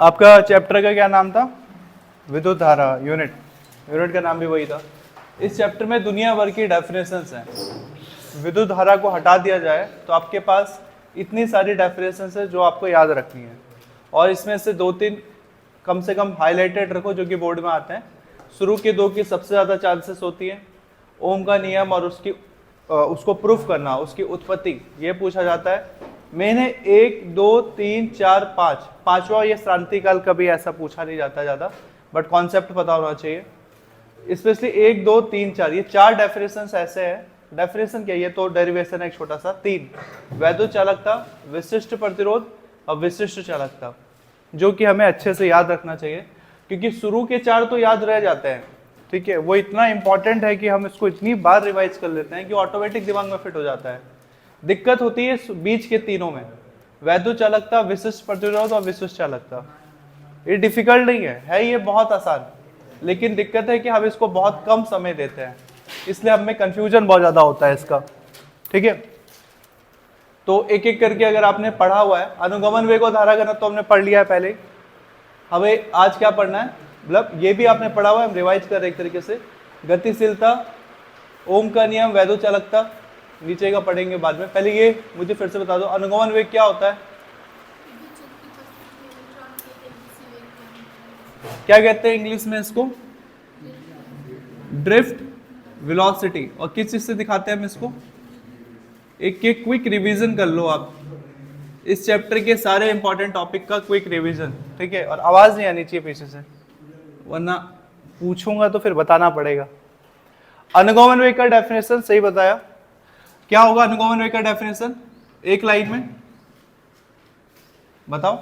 आपका चैप्टर का क्या नाम था? विद्युत धारा यूनिट। यूनिट का नाम भी वही था। इस चैप्टर में दुनिया भर की डेफिनेशंस हैं। विद्युत धारा को हटा दिया जाए तो आपके पास इतनी सारी डेफिनेशंस है जो आपको याद रखनी है, और इसमें से 2-3 कम से कम हाईलाइटेड रखो जो कि बोर्ड में आते हैं। शुरू के 2 की सबसे ज़्यादा चांसेस होती है। ओम का नियम और उसको प्रूफ करना, उसकी उत्पत्ति, ये पूछा जाता है। मैंने 1, 2, 3, 4, 5, पांचवा ये क्रांतिकाल कभी ऐसा पूछा नहीं जाता ज़्यादा, बट कॉन्सेप्ट पता होना चाहिए। स्पेशली 1, 2, 3, 4 ये 4 डेफिनेशन ऐसे है। डेफिनेशन क्या, ये तो डेरिवेशन है एक छोटा सा। 3 वैद्युत चालकता, विशिष्ट प्रतिरोध और विशिष्ट चालकता, जो कि हमें अच्छे से याद रखना चाहिए, क्योंकि शुरू के 4 तो याद रह जाते हैं। ठीक है, वो इतना इंपॉर्टेंट है कि हम इसको इतनी बार रिवाइज कर लेते हैं कि ऑटोमेटिक दिमाग में फिट हो जाता है। दिक्कत होती है बीच के तीनों में, वैद्युत चालकता, विशिष्ट प्रतिरोध और विशिष्ट चालकता। ये डिफिकल्ट नहीं है ये बहुत आसान, लेकिन दिक्कत है कि हम इसको बहुत कम समय देते हैं, इसलिए हमें कंफ्यूजन बहुत ज्यादा होता है इसका। ठीक है, तो एक एक करके अगर आपने पढ़ा हुआ है, अनुगमन वेग और धारा घनत्व तो हमने पढ़ लिया है पहले। हमें आज क्या पढ़ना है, मतलब ये भी आपने पढ़ा हुआ है, हम रिवाइज कर रहे एक तरीके से। गतिशीलता, ओम का नियम, वैद्युत चालकता, नीचे का पढ़ेंगे बाद में। पहले ये मुझे फिर से बता दो, अनुगमन वेग क्या होता है? क्या कहते हैं इंग्लिश में इसको? Drift velocity. और किस चीज से दिखाते हैं हम इसको? एक क्विक रिवीजन कर लो आप इस चैप्टर के सारे इंपॉर्टेंट टॉपिक का, क्विक रिवीजन। ठीक है, और आवाज नहीं आनी चाहिए पीछे से, वरना पूछूंगा तो फिर बताना पड़ेगा। अनुगमन वेग का डेफिनेशन सही बताया। क्या होगा अनुगमन वेग का डेफिनेशन? एक लाइन में बताओ।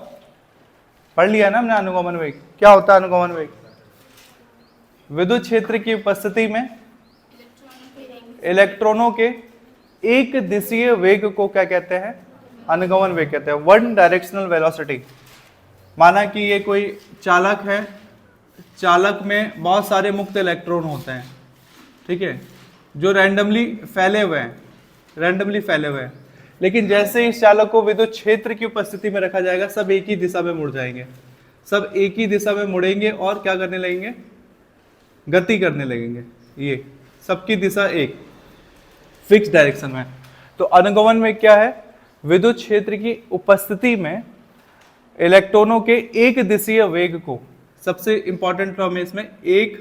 पढ़ लिया ना हमने अनुगमन वेग। क्या होता है अनुगमन वेग? विद्युत क्षेत्र की उपस्थिति में इलेक्ट्रॉनों के एक दिशीय वेग को क्या कहते हैं? अनुगमन वेग कहते हैं, वन डायरेक्शनल वेलोसिटी। माना कि ये कोई चालक है, चालक में बहुत सारे मुक्त इलेक्ट्रॉन होते हैं, ठीक है, जो रैंडमली फैले हुए हैं, लेकिन जैसे इस चालक को विद्युत क्षेत्र की उपस्थिति में रखा जाएगा, सब एक ही दिशा में मुड़ जाएंगे, सब एक ही दिशा में मुड़ेंगे और क्या करने लगेंगे? गति करने लगेंगे। ये सबकी दिशा एक फिक्स डायरेक्शन में। तो अनुगमन में क्या है? विद्युत क्षेत्र की उपस्थिति में इलेक्ट्रॉनों के एक दिशीय वेग को, सबसे इंपॉर्टेंट टर्म है इसमें, एक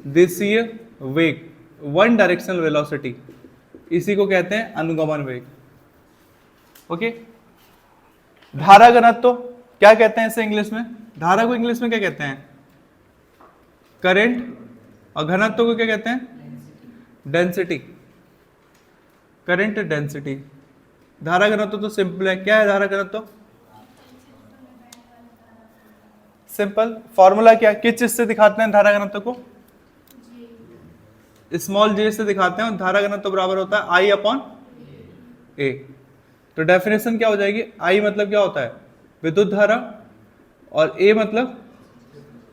दिशीय वेग, वन डायरेक्शनल वेलोसिटी, इसी को कहते हैं अनुगमन वेग। ओके, धारा घनत्व क्या कहते हैं इसे इंग्लिश में? धारा को इंग्लिश में क्या कहते हैं? करंट। और घनत्व को क्या कहते हैं? डेंसिटी। Current density. धारा घनत्व तो सिंपल है। क्या है धारा घनत्व? सिंपल फॉर्मूला क्या, किस चीज से दिखाते हैं धारा घनत्व को? स्मॉल जे से दिखाते हैं, और धारा घनत्व बराबर होता है I अपॉन A। तो डेफिनेशन क्या हो जाएगी? I मतलब क्या होता है? विद्युत धारा, और A मतलब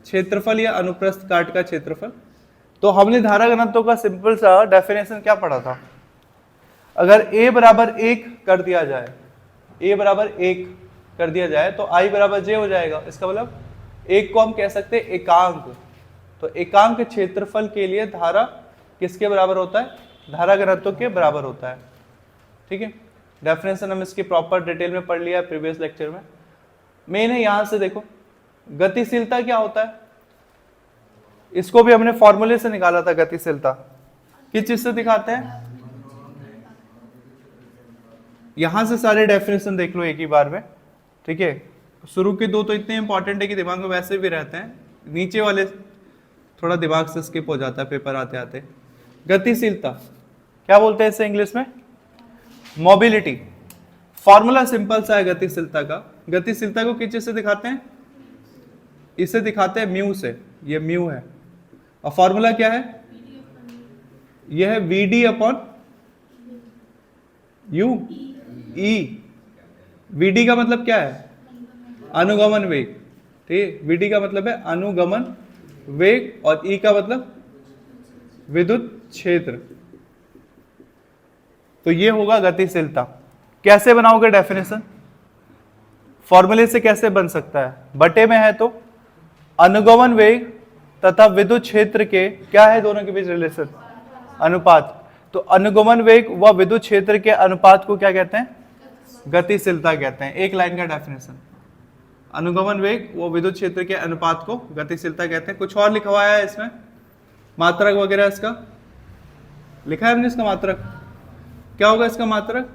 क्षेत्रफल या अनुप्रस्थ काट का क्षेत्रफल। तो हमने धारा घनत्व का सिंपल सा डेफिनेशन क्या पढ़ा था? अगर A बराबर 1 कर दिया जाए, A बराबर 1 कर दिया जाए तो I बराबर J हो जाएगा। इसका मतलब एक को हम कह सकते हैं एकांक। तो एकांक क्षेत्रफल के लिए धारा किसके बराबर होता है? धारा घनत्व के बराबर होता है। ठीक है, डेफिनेशन हम इसकी प्रॉपर डिटेल में पढ़ लिया है प्रीवियस लेक्चर में। मेन है यहां से देखो, गतिशीलता क्या होता है? इसको भी हमने फॉर्मूले से निकाला था। गतिशीलता किस चीज से दिखाते हैं? यहां से सारे डेफिनेशन देख लो एक ही बार में। ठीक है, शुरू के 2 तो इतने इंपॉर्टेंट है कि दिमाग में वैसे भी रहते हैं, नीचे वाले थोड़ा दिमाग से स्किप हो जाता है पेपर आते आते। गतिशीलता क्या बोलते हैं इसे इंग्लिश में? मोबिलिटी। फॉर्मूला सिंपल सा है गतिशीलता का। गतिशीलता को किस चीज से दिखाते हैं? इसे दिखाते हैं म्यू से। ये म्यू है, और फॉर्मूला क्या है? यह है VD upon U। E। VD का मतलब क्या है? अनुगमन वेग। ठीक है, VD का मतलब है अनुगमन वेग, और E का मतलब विद्युत क्षेत्र। तो ये होगा गतिशीलता। कैसे बनाओगे डेफिनेशन? फॉर्मूले से कैसे बन सकता है, बटे में है तो अनुगमन वेग तथा विद्युत क्षेत्र के क्या है दोनों के बीच रिलेशन, अनुपात। तो अनुगमन वेग व विद्युत क्षेत्र के अनुपात को क्या कहते हैं, गतिशीलता कहते हैं। एक लाइन का डेफिनेशन, अनुगमन वेग व विद्युत क्षेत्र के अनुपात को गतिशीलता कहते हैं। कुछ और लिखा हुआ है इसमें, मात्रक वगैरह इसका लिखा है हमने, इसका मात्रक क्या होगा, इसका मात्रक,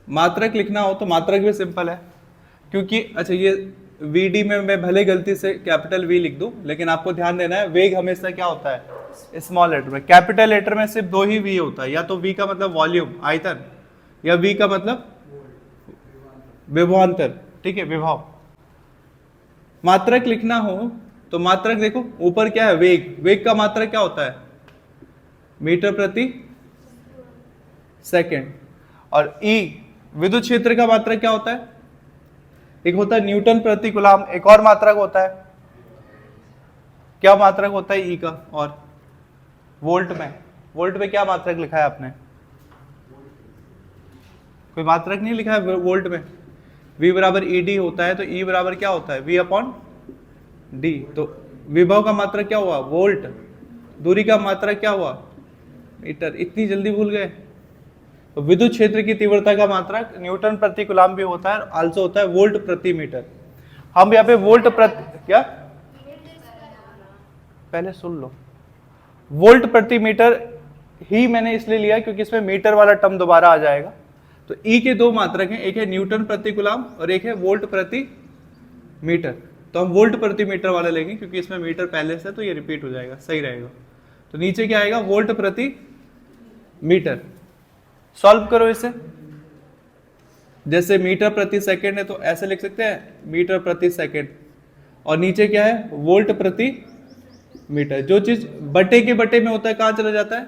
मात्रक लिखना हो तो मात्रक भी सिंपल है, क्योंकि अच्छा ये VD में मैं भले गलती से कैपिटल V लिख दूं, लेकिन आपको ध्यान देना है वेग हमेशा क्या होता है स्मॉल लेटर में। कैपिटल लेटर में सिर्फ दो ही V होता है, या तो V का मतलब वॉल्यूम आयतन, या V का मतलब विभवांतर, ठीक है, विभव। मात्रक लिखना हो तो मात्रक देखो ऊपर क्या है वेग, वेग का मात्रक क्या होता है मीटर प्रति सेकेंड, और E विद्युत क्षेत्र का मात्रक क्या होता है, एक होता है न्यूटन प्रति कूलम, एक और मात्रक होता है, क्या मात्रक होता है E का, और वोल्ट में, वोल्ट में क्या मात्रक लिखा है आपने, कोई मात्रक नहीं लिखा है वोल्ट में। V बराबर ED होता है, तो E बराबर क्या होता है V अपॉन D। तो विभव का मात्रक क्या हुआ वोल्ट, दूरी का मात्रक क्या हुआ मीटर। इतनी जल्दी भूल गए। तो विद्युत क्षेत्र की तीव्रता का मात्रक न्यूटन प्रति कूलम भी होता है, आल्सो होता है वोल्ट प्रति मीटर। हम यहाँ पे वोल्ट प्रति क्या, पहले सुन लो, वोल्ट प्रति मीटर ही मैंने इसलिए लिया क्योंकि इसमें मीटर वाला टर्म दोबारा आ जाएगा। तो E के दो मात्रक हैं, एक है न्यूटन प्रति कूलम और एक है वोल्ट प्रति मीटर। तो हम वोल्ट प्रति मीटर वाला लेंगे क्योंकि इसमें मीटर पहले से, तो ये रिपीट हो जाएगा, सही रहेगा। तो नीचे क्या आएगा वोल्ट प्रति मीटर। सॉल्व करो इसे, जैसे मीटर प्रति सेकंड है तो ऐसे लिख सकते हैं मीटर प्रति सेकंड, और नीचे क्या है वोल्ट प्रति मीटर। जो चीज बटे के बटे में होता है कहां चला जाता है,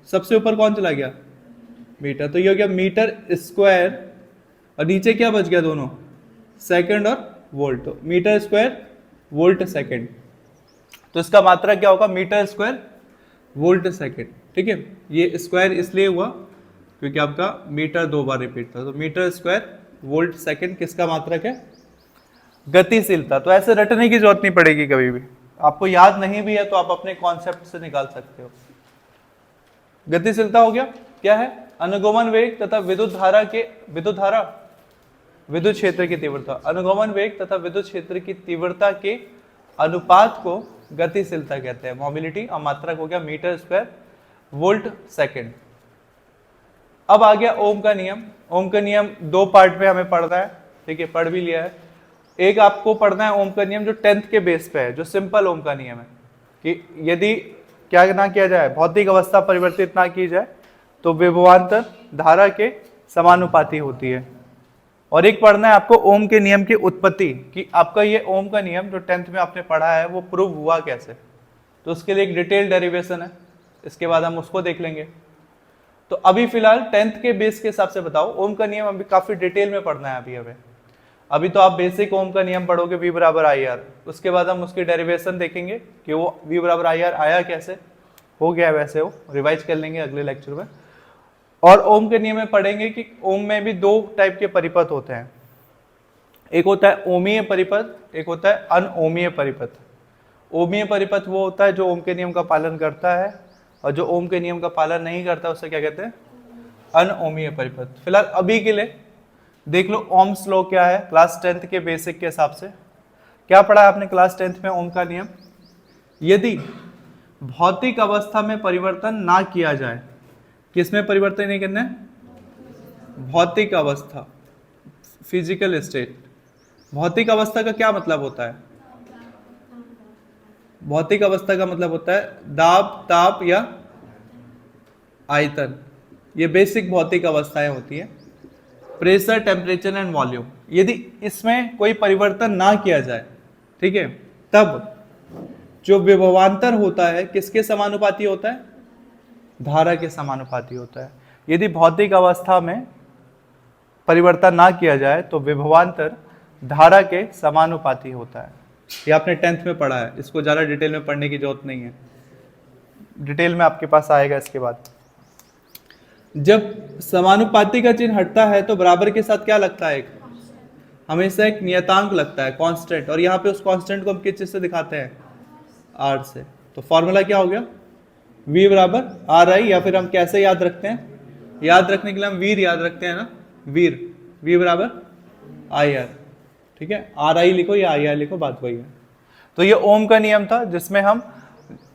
सबसे ऊपर कौन चला गया मीटर। तो ये हो गया मीटर स्क्वायर, और नीचे क्या बच गया दोनों सेकंड और वोल्ट, तो मीटर स्क्वायर वोल्ट सेकंड। तो इसका मात्रा क्या होगा मीटर स्क्वायर वोल्ट सेकंड, ठीक है। ये स्क्वायर इसलिए हुआ क्योंकि आपका मीटर दो बार रिपीट था। तो मीटर स्क्वायर वोल्ट सेकंड किसका मात्रक है, गतिशीलता। तो ऐसे रटने की जरूरत नहीं पड़ेगी कभी भी, आपको याद नहीं भी है तो आप अपने कॉन्सेप्ट से निकाल सकते हो। गतिशीलता हो गया, क्या है अनुगमन वेग तथा विद्युत धारा के, विद्युत क्षेत्र की तीव्रता, अनुगमन वेग तथा विद्युत क्षेत्र की तीव्रता के अनुपात को गतिशीलता कहते हैं, मोबिलिटी। और मात्रक हो गया मीटर स्क्वायर वोल्ट सेकंड। अब आ गया ओम का नियम। ओम का नियम दो पार्ट में हमें पढ़ना है, ठीक है, पढ़ भी लिया है। एक आपको पढ़ना है ओम का नियम जो 10th के बेस पे है, जो सिंपल ओम का नियम है कि यदि क्या ना किया जाए, भौतिक अवस्था परिवर्तित ना की जाए तो विभवांतर धारा के समानुपाती होती है। और एक पढ़ना है आपको ओम के नियम की उत्पत्ति, कि आपका ये ओम का नियम जो 10th में आपने पढ़ा है वो प्रूव हुआ कैसे। तो उसके लिए एक डिटेल डेरिवेशन है, इसके बाद हम उसको देख लेंगे। तो अभी फिलहाल 10th के बेस के हिसाब से बताओ, ओम का नियम अभी काफी डिटेल में पढ़ना है अभी हमें। अभी तो आप बेसिक ओम का नियम पढ़ोगे V बराबर IR, उसके बाद हम उसकी डेरिवेशन देखेंगे कि वो V बराबर IR आया कैसे, हो गया वैसे वो रिवाइज कर लेंगे अगले लेक्चर में। और ओम के नियम में पढ़ेंगे कि ओम में भी दो टाइप के परिपथ होते हैं, एक होता है ओमीय परिपथ, एक होता है अनओमीय परिपथ। ओमीय परिपथ वो होता है जो ओम के नियम का पालन करता है, और जो ओम के नियम का पालन नहीं करता उसे क्या कहते हैं अनओमीय परिपथ। फिलहाल अभी के लिए देख लो ओम्स लॉ क्या है क्लास 10th के बेसिक के हिसाब से। क्या पढ़ा है आपने क्लास 10th में ओम का नियम, यदि भौतिक अवस्था में परिवर्तन ना किया जाए, किसमें परिवर्तन नहीं करना है, भौतिक अवस्था, फिजिकल स्टेट। भौतिक अवस्था का क्या मतलब होता है, भौतिक अवस्था का मतलब होता है दाब, ताप या आयतन। ये बेसिक भौतिक अवस्थाएं होती है, प्रेशर, टेम्परेचर एंड वॉल्यूम। यदि इसमें कोई परिवर्तन ना किया जाए, ठीक है, तब जो विभवांतर होता है किसके समानुपाती होता है, धारा के समानुपाती होता है। यदि भौतिक अवस्था में परिवर्तन ना किया जाए तो विभवांतर धारा के समानुपाती होता है। ये आपने 10th में पढ़ा है, इसको ज़्यादा डिटेल में पढ़ने की जरूरत नहीं है, डिटेल में आपके पास आएगा इसके बाद। जब समानुपाती का चिन्ह हटता है तो बराबर के साथ क्या लगता है? हमेशा एक नियतांक लगता है, कांस्टेंट। और यहाँ पे उस कांस्टेंट को हम किस चीज से दिखाते हैं? आर से। तो फॉर्मूला क्या हो गया? v बराबर आर आई, या फिर हम कैसे याद रखते हैं? याद रखने के लिए हम वीर याद रखते हैं ना, वीर। v बराबर आई आर, ठीक है। आर आई लिखो या आई आर लिखो, बात वही है। तो ये ओम का नियम था, जिसमें हम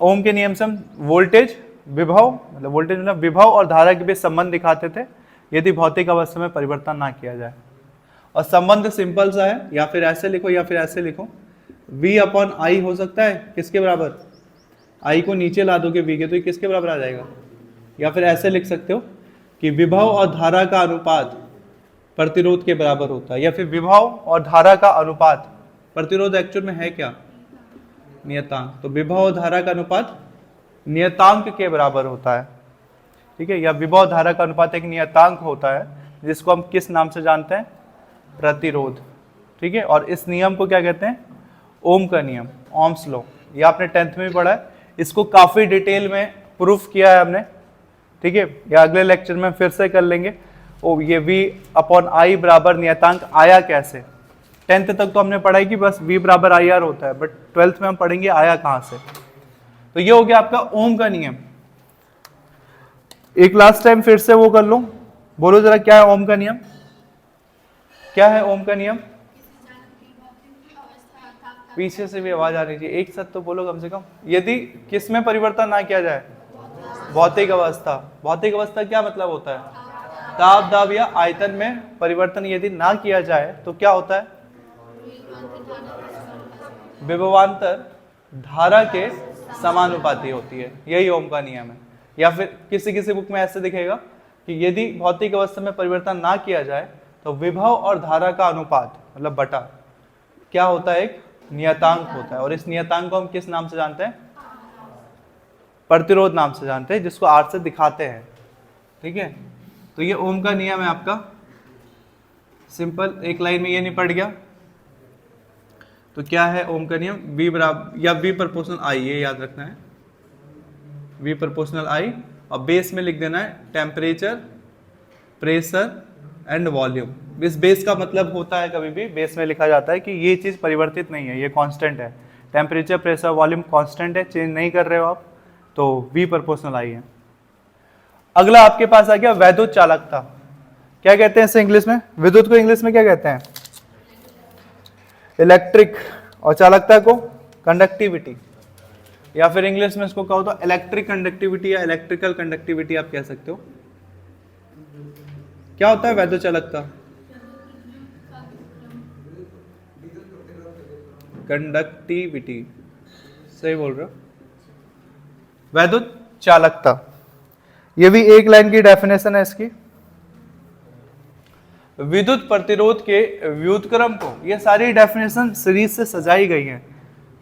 ओम के नियम से हम वोल्टेज, विभव, मतलब वोल्टेज मतलब विभव और धारा के बीच संबंध दिखाते थे यदि भौतिक अवस्था में परिवर्तन ना किया जाए। और संबंध सिंपल सा है, या फिर ऐसे लिखो या फिर ऐसे लिखो, v अपॉन आई हो सकता है किसके बराबर? आई को नीचे ला दोगे v के तो ये किसके बराबर आ जाएगा? या फिर ऐसे लिख सकते हो कि विभव और धारा का अनुपात प्रतिरोध के बराबर होता है। या फिर विभव और धारा का अनुपात, प्रतिरोध एक्चुअल में है क्या? नियतांक। तो विभव और धारा का अनुपात नियतांक के बराबर होता है, ठीक है। या विभव और धारा का अनुपात एक नियतांक होता है, जिसको हम किस नाम से जानते हैं? प्रतिरोध, ठीक है। और इस नियम को क्या कहते हैं? ओम का नियम, ओम्स लॉ। ये आपने 10th में भी पढ़ा है, इसको काफी डिटेल में प्रूफ किया है हमने, ठीक है। या अगले लेक्चर में फिर से कर लेंगे। ओ ये v अपॉन आई बराबर नियतांक आया कैसे? 10th तक तो हमने पढ़ा है कि बस v बराबर आई आर होता है, बट 12th में हम पढ़ेंगे आया कहां से। तो ये हो गया आपका ओम का नियम। एक लास्ट टाइम फिर से वो कर लो, बोलो जरा क्या है ओम का नियम? क्या है ओम का नियम? पीछे से भी आवाज आ रही थी, एक साथ तो बोलो कम से कम। यदि किस में परिवर्तन ना किया जाए? भौतिक अवस्था। भौतिक अवस्था क्या मतलब होता है? ताप, दाब या आयतन में परिवर्तन यदि ना किया जाए तो क्या होता है? विभवांतर धारा के समानुपाती होती है, यही ओम का नियम है। या फिर किसी किसी बुक में ऐसे दिखेगा कि यदि भौतिक अवस्था में परिवर्तन ना किया जाए तो विभव और धारा का अनुपात मतलब बटा क्या होता है? एक नियतांक होता है। और इस नियतांक को हम किस नाम से जानते हैं? प्रतिरोध नाम से जानते हैं, जिसको आर से दिखाते हैं, ठीक है। तो ये ओम का नियम है आपका, सिंपल, एक लाइन में ये निपट गया। तो क्या है ओम का नियम? v बराबर या v प्रोपोर्शनल आई, ये याद रखना है, v प्रोपोर्शनल आई। और बेस में लिख देना है टेम्परेचर, प्रेशर एंड वॉल्यूम। इस बेस का मतलब होता है, कभी भी बेस में लिखा जाता है कि ये चीज परिवर्तित नहीं है, ये कांस्टेंट है। टेम्परेचर, प्रेशर, वॉल्यूम कांस्टेंट है, चेंज नहीं कर रहे हो आप, तो v प्रोपोर्शनल आई है। अगला आपके पास आ गया वैद्युत चालकता। क्या कहते हैं इसे इंग्लिश में? विद्युत को इंग्लिश में क्या कहते हैं? इलेक्ट्रिक। और चालकता को कंडक्टिविटी, या फिर इंग्लिश में इसको कहो तो इलेक्ट्रिक कंडक्टिविटी या इलेक्ट्रिकल कंडक्टिविटी आप कह सकते हो। क्या होता है वैद्युत चालकता? कंडक्टिविटी, सही बोल रहे हो। वैद्युत चालकता, ये भी एक लाइन की डेफिनेशन है इसकी। विद्युत प्रतिरोध के व्युत्क्रम को, ये सारी डेफिनेशन सीरीज से सजाई गई है।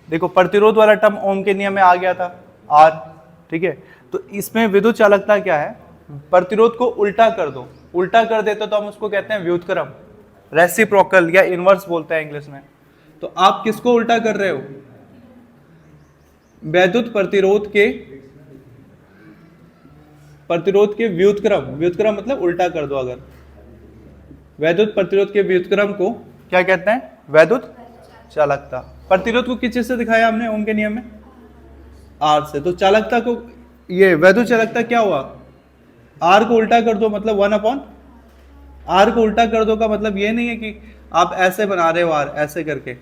देखो प्रतिरोध वाला टर्म ओम के नियम में आ गया था, आर, ठीक है। तो इसमें विद्युत चालकता क्या है? प्रतिरोध को उल्टा कर दो, उल्टा कर देते तो हम उसको कहते हैं व्युत्क्रम, रेसिप्रोकल या इनवर्स बोलते हैं इंग्लिश में। तो आप किसको उल्टा कर रहे हो? वैद्युत प्रतिरोध के व्युत्क्रम, व्युत्क्रम मतलब उल्टा कर दो। अगर वैद्युत प्रतिरोध के व्युत्क्रम को क्या कहते हैं? वैद्युत चालकता। प्रतिरोध को किस चीज से दिखाया हमने ओम के नियम में? आर से। तो चालकता को, ये वैद्युत चालकता क्या हुआ? आर को उल्टा कर दो मतलब 1 अपॉन आर को उल्टा कर दो का मतलब ये नहीं है कि आप ऐसे बना रहे हो आर, ऐसे करके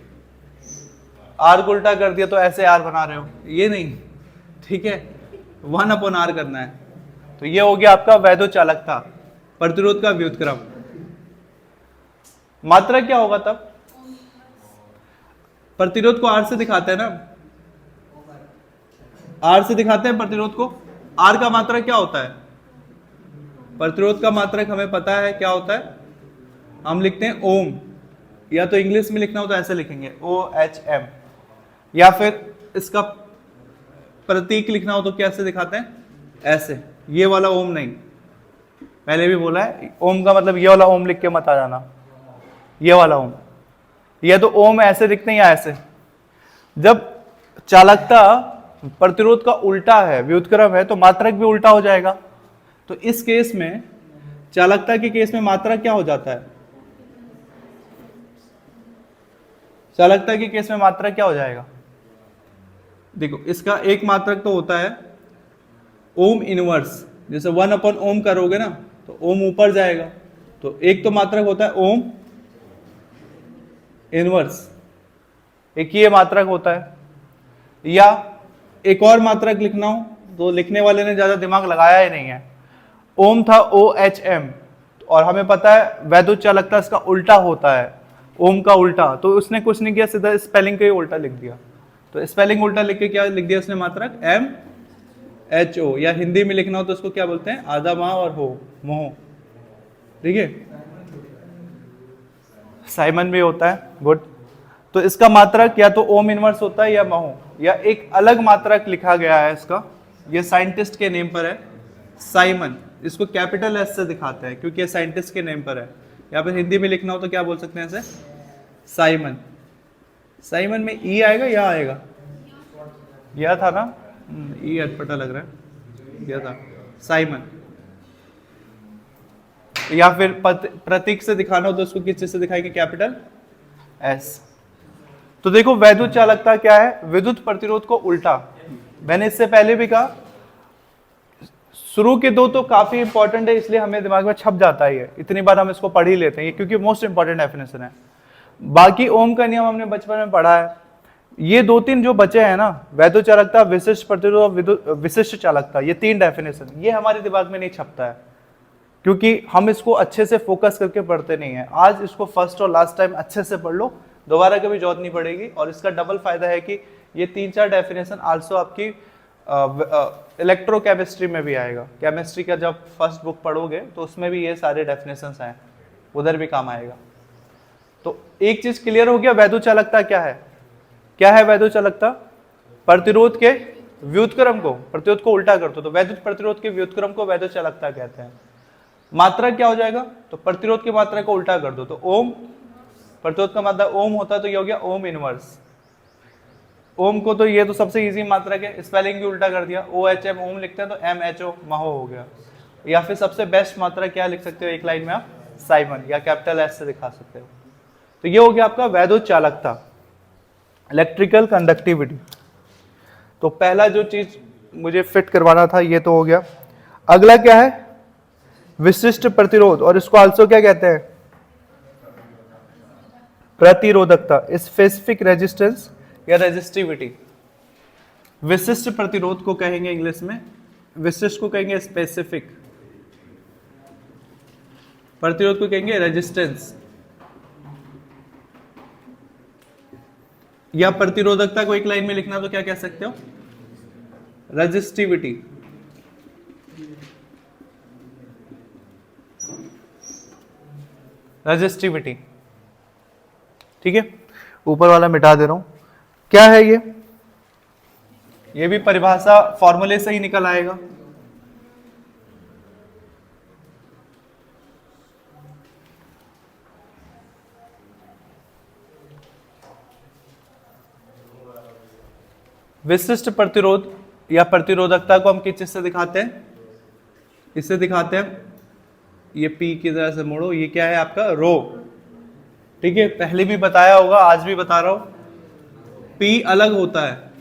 आर को उल्टा कर दिया तो ऐसे आर बना रहे हो, ये नहीं, ठीक है। 1 अपॉन आर करना है। तो ये हो गया आपका वैद्युत चालकता, प्रतिरोध का व्युत्क्रम। मात्रा क्या होगा तब? प्रतिरोध को आर से दिखाते हैं ना, आर से दिखाते हैं प्रतिरोध को। आर का मात्रक क्या होता है? प्रतिरोध का मात्रक हमें पता है क्या होता है, हम लिखते हैं ओम, या तो इंग्लिश में लिखना हो तो ऐसे लिखेंगे OHM, या फिर इसका प्रतीक लिखना हो तो कैसे दिखाते हैं? ऐसे, ये वाला ओम नहीं, पहले भी बोला है ओम का मतलब ये वाला ओम लिख के मत आ जाना, ये वाला ओम। या तो ओम ऐसे लिखते हैं या ऐसे। जब चालकता प्रतिरोध का उल्टा है, व्युत्क्रम है, तो मात्रक भी उल्टा हो जाएगा। तो इस केस में, चालकता के केस में मात्रक क्या हो जाता है? चालकता के केस में मात्रक क्या हो जाएगा? देखो, इसका एक मात्रक तो होता है ओम इनवर्स, जैसे 1 ओम करोगे ना तो ओम ऊपर जाएगा, तो एक तो मात्रक होता है ओम इनवर्स, एक ये मात्रक होता है। या एक और मात्रक लिखना हो तो लिखने वाले ने ज्यादा दिमाग लगाया ही नहीं है, ओम था OHM, और हमें पता है वैद्युत चालकता इसका उल्टा होता है, ओम का उल्टा, तो उसने कुछ नहीं किया, सीधा स्पेलिंग का ही उल्टा लिख दिया। तो स्पेलिंग उल्टा लिख के क्या लिख दिया उसने? मात्रक MHO, या हिंदी में लिखना हो तो उसको क्या बोलते हैं? आधा माह और हो, मोह। ठीक है, साइमन भी होता है, गुड। तो इसका मात्रक या तो ओम इनवर्स होता है या महो, या एक अलग मात्रक लिखा गया है इसका, ये साइंटिस्ट के नेम पर है, साइमन। इसको कैपिटल एस से दिखाते हैं क्योंकि ये साइंटिस्ट के नेम पर है। या फिर हिंदी में लिखना हो तो क्या बोल सकते हैं इसे? साइमन। साइमन में ई आएगा या आएगा? यह था ना, ई अटपटा लग रहा है, यह था साइमन। या फिर प्रतीक से दिखाना हो तो उसको किस चीज से दिखाएंगे? Capital S. तो देखो, वैद्युत चालकता क्या है? विद्युत प्रतिरोध को उल्टा। मैंने इससे पहले भी कहा, शुरू के दो तो काफी इंपॉर्टेंट है, इसलिए हमें दिमाग में छप जाता है, इतनी बार हम इसको पढ़ ही लेते हैं क्योंकि मोस्ट इंपॉर्टेंट डेफिनेशन है। बाकी ओम का नियम हमने बचपन में पढ़ा है। ये दो तीन जो बचे हैं ना, वैद्युत चालकता, विशिष्ट प्रतिरोध, विशिष्ट चालकता, ये तीन डेफिनेशन, ये हमारे दिमाग में नहीं छपता है क्योंकि हम इसको अच्छे से फोकस करके पढ़ते नहीं है। आज इसको फर्स्ट और लास्ट टाइम अच्छे से पढ़ लो, दोबारा कभी जरूरत नहीं पड़ेगी। और इसका डबल फायदा है कि ये 3-4 डेफिनेशन आल्सो आपकी इलेक्ट्रोकेमिस्ट्री में भी आएगा। केमिस्ट्री का जब फर्स्ट बुक पढ़ोगे तो उसमें भी ये सारे डेफिनेशंस हैं, उधर भी काम आएगा। तो एक चीज क्लियर हो गया, वैद्युत चालकता क्या है? क्या है वैद्युत चालकता? प्रतिरोध के व्युत्क्रम को, प्रतिरोध को उल्टा कर दो तो वैद्युत प्रतिरोध के व्युत्क्रम को वैद्युत चालकता कहते हैं। मात्रा क्या हो जाएगा? तो प्रतिरोध की मात्रा को उल्टा कर दो तो ओम, प्रतिरोध का मात्रा ओम होता है तो ये हो गया ओम इनवर्स। ओम को तो ये तो सबसे इजी मात्रक है, स्पेलिंग भी उल्टा कर दिया, OHM ओम लिखते हैं तो MHO महो हो गया। या फिर सबसे बेस्ट मात्रा क्या लिख सकते हो एक लाइन में आप? साइमन, या कैपिटल एस से दिखा सकते हो। तो ये हो गया आपका वैद्युत चालकता, इलेक्ट्रिकल कंडक्टिविटी। तो पहला जो चीज मुझे फिट करवाना था ये तो हो गया। अगला क्या है? विशिष्ट प्रतिरोध, और इसको आल्सो क्या कहते हैं? प्रतिरोधकता, स्पेसिफिक रेजिस्टेंस या रेजिस्टिविटी। विशिष्ट प्रतिरोध को कहेंगे इंग्लिश में, विशिष्ट को कहेंगे स्पेसिफिक, प्रतिरोध को कहेंगे रेजिस्टेंस। या प्रतिरोधकता को एक लाइन में लिखना तो क्या कह सकते हो? रेजिस्टिविटी। रेजिस्टिविटी, ठीक है। ऊपर वाला मिटा दे रहा हूं। क्या है ये भी परिभाषा फॉर्मूले से ही निकल आएगा। विशिष्ट प्रतिरोध या प्रतिरोधकता को हम किस चीज से दिखाते हैं? इससे दिखाते हैं, ये P की तरह से मोड़ो, ये क्या है आपका? रो। ठीक है, पहले भी बताया होगा, आज भी बता रहा हूं। P अलग होता है,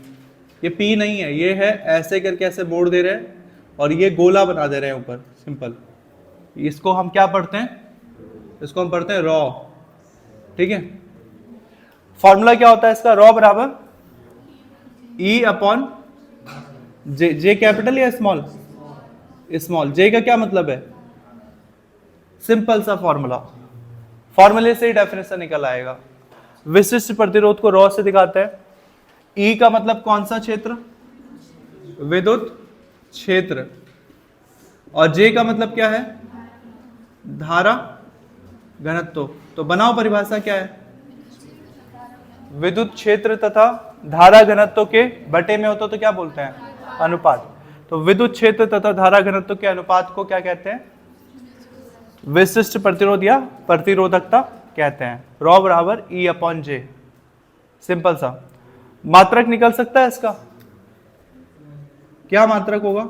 ये P नहीं है, ये है ऐसे करके ऐसे मोड़ दे रहे हैं और ये गोला बना दे रहे हैं ऊपर, सिंपल। इसको हम क्या पढ़ते हैं? इसको हम पढ़ते हैं रॉ। ठीक है, फॉर्मूला क्या होता है इसका? रॉ बराबर E अपॉन जे। जे कैपिटल या स्मॉल? स्मॉल। जे का क्या मतलब है? सिंपल सा फॉर्मूला, फॉर्मूले से ही डेफिनेशन निकल आएगा। विशिष्ट प्रतिरोध को रॉ से दिखाते हैं। ई का मतलब कौन सा क्षेत्र? विद्युत क्षेत्र। और जे का मतलब क्या है? धारा घनत्व। तो बनाओ परिभाषा क्या है? विद्युत क्षेत्र तथा धारा घनत्व के बटे में होता तो क्या बोलते हैं? अनुपात। तो विद्युत क्षेत्र तथा धारा घनत्व के अनुपात को क्या कहते हैं? विशिष्ट प्रतिरोध या प्रतिरोधकता कहते हैं। रॉ बराबर E अपॉन जे, सिंपल सा। मात्रक निकल सकता है इसका? क्या मात्रक होगा?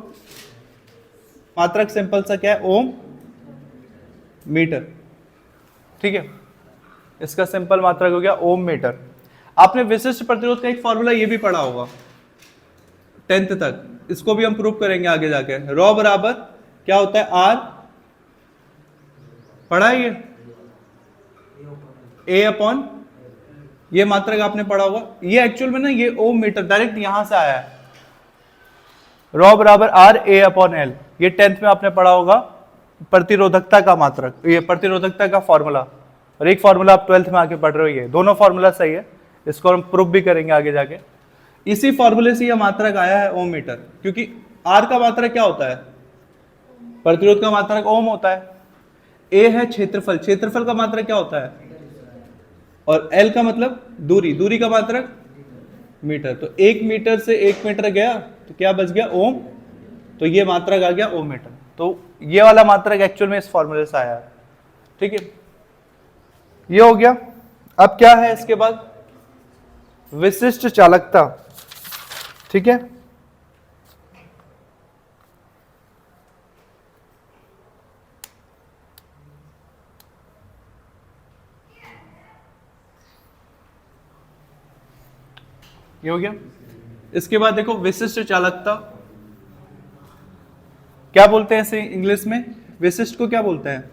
मात्रक सिंपल सा क्या है, ओम मीटर। ठीक है, इसका सिंपल मात्रक हो गया ओम मीटर। आपने विशिष्ट प्रतिरोध का एक फॉर्मूला ये भी पढ़ा होगा 10th तक, इसको भी हम प्रूव करेंगे आगे जाके। रॉ बराबर क्या होता है, आर, पढ़ा है ये, ए अपॉन, ये मात्रक आपने पढ़ा होगा। ये एक्चुअल में ना ये ओम मीटर डायरेक्ट यहां से आया है, रॉ बराबर आर ए अपॉन एल, ये 10th में आपने पढ़ा होगा प्रतिरोधकता का मात्रक, ये प्रतिरोधकता का फॉर्मूला। और एक फॉर्मूला आप 12th में आके पढ़ रहे हो, ये दोनों फॉर्मूला सही है, इसको हम प्रूफ भी करेंगे आगे जाके। इसी फॉर्मूले से यह मात्रक आया है ओम मीटर, क्योंकि आर का मात्रक क्या होता है, प्रतिरोध का मात्रक ओम होता है। ए है क्षेत्रफल, क्षेत्रफल का मात्रक क्या होता है, और एल का मतलब दूरी, दूरी का मात्रक मीटर। तो 1 मीटर से 1 मीटर गया तो क्या बच गया, ओम, तो ये मात्रक आ गया ओम मीटर। तो ये वाला मात्रक एक्चुअल में इस फॉर्मूले से आया है। ठीक है, ये हो गया। अब क्या है इसके बाद, विशिष्ट चालकता। ठीक है, ये हो गया। इसके बाद देखो विशिष्ट चालकता क्या बोलते हैं इसे इंग्लिश में, विशिष्ट को क्या बोलते हैं,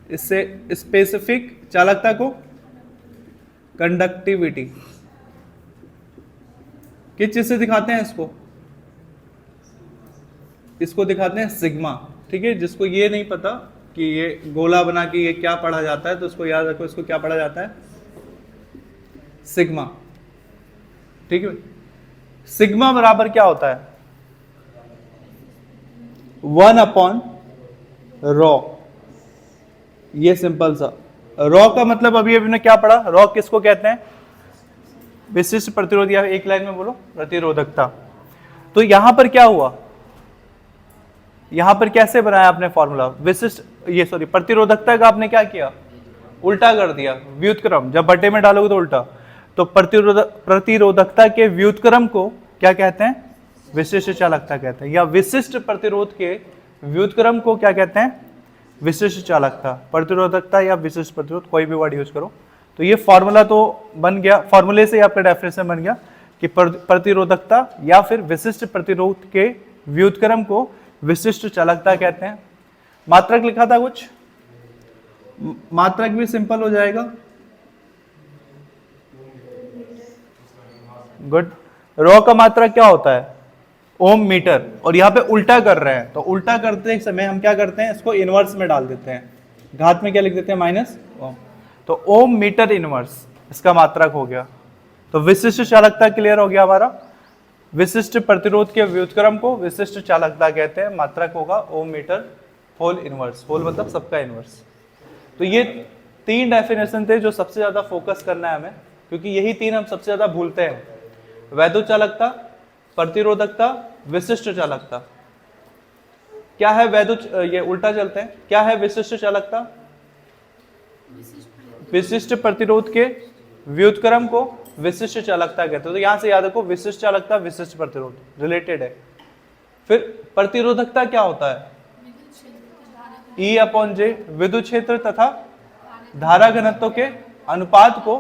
इससे स्पेसिफिक चालकता को कंडक्टिविटी। किस चीज से दिखाते हैं इसको, इसको दिखाते हैं सिग्मा। ठीक है, जिसको ये नहीं पता कि ये गोला बना के ये क्या पढ़ा जाता है, तो उसको याद रखो, इसको क्या पढ़ा जाता है, सिग्मा। ठीक है, सिग्मा बराबर क्या होता है, 1 अपॉन रॉ। ये सिंपल सा रॉ का मतलब अभी अभी ने क्या पढ़ा, रॉ किसको कहते हैं, विशिष्ट प्रतिरोध, या एक लाइन में बोलो प्रतिरोधकता। तो यहां पर क्या हुआ, यहां पर कैसे बनाया आपने फॉर्मूला, विशिष्ट ये सॉरी प्रतिरोधकता का आपने क्या किया, उल्टा कर दिया, व्युत्क्रम, जब बटे में डालोगे तो उल्टा। तो प्रतिरोधकता के व्युत्क्रम को क्या कहते हैं, विशिष्ट चालकता कहते हैं, या विशिष्ट प्रतिरोध के व्युत्क्रम को क्या कहते हैं, विशिष्ट चालकता। प्रतिरोधकता या विशिष्ट प्रतिरोध, कोई भी वर्ड यूज करो। तो ये फॉर्मूला तो बन गया, फॉर्मूले से आपका डेफिनेशन बन गया कि प्रतिरोधकता या फिर विशिष्ट प्रतिरोध के व्युत्क्रम को विशिष्ट चालकता कहते हैं। मात्रक लिखा था कुछ, मात्रक भी सिंपल हो जाएगा, गुड। रॉ का मात्रक क्या होता है, ओम मीटर, और यहाँ पे उल्टा कर रहे हैं, तो उल्टा करते समय हम क्या करते हैं, इसको इनवर्स में डाल देते हैं, घात में क्या लिख देते हैं, माइनस ओम। तो ओम मीटर इनवर्स इसका मात्रक हो गया। तो विशिष्ट चालकता क्लियर हो गया हमारा। विशिष्ट प्रतिरोध के व्युत्क्रम को विशिष्ट चालकता कहते हैं, मात्रक होगा ओम मीटर होल इनवर्स, होल मतलब सबका इनवर्स। तो ये 3 डेफिनेशन थे जो सबसे ज्यादा फोकस करना है हमें, क्योंकि यही 3 हम सबसे ज्यादा भूलते हैं, वैद्युत चालकता, प्रतिरोधकता, विशिष्ट चालकता। क्या है वैद्युत, ये उल्टा चलते हैं, क्या है विशिष्ट चालकता, विशिष्ट प्रतिरोध के व्युत्क्रम को विशिष्ट चालकता कहते हैं। तो यहां से याद रखो, विशिष्ट चालकता विशिष्ट प्रतिरोध रिलेटेड है। फिर प्रतिरोधकता क्या होता है, E अपॉन जे, विद्युत क्षेत्र तथा धारा घनत्व के अनुपात को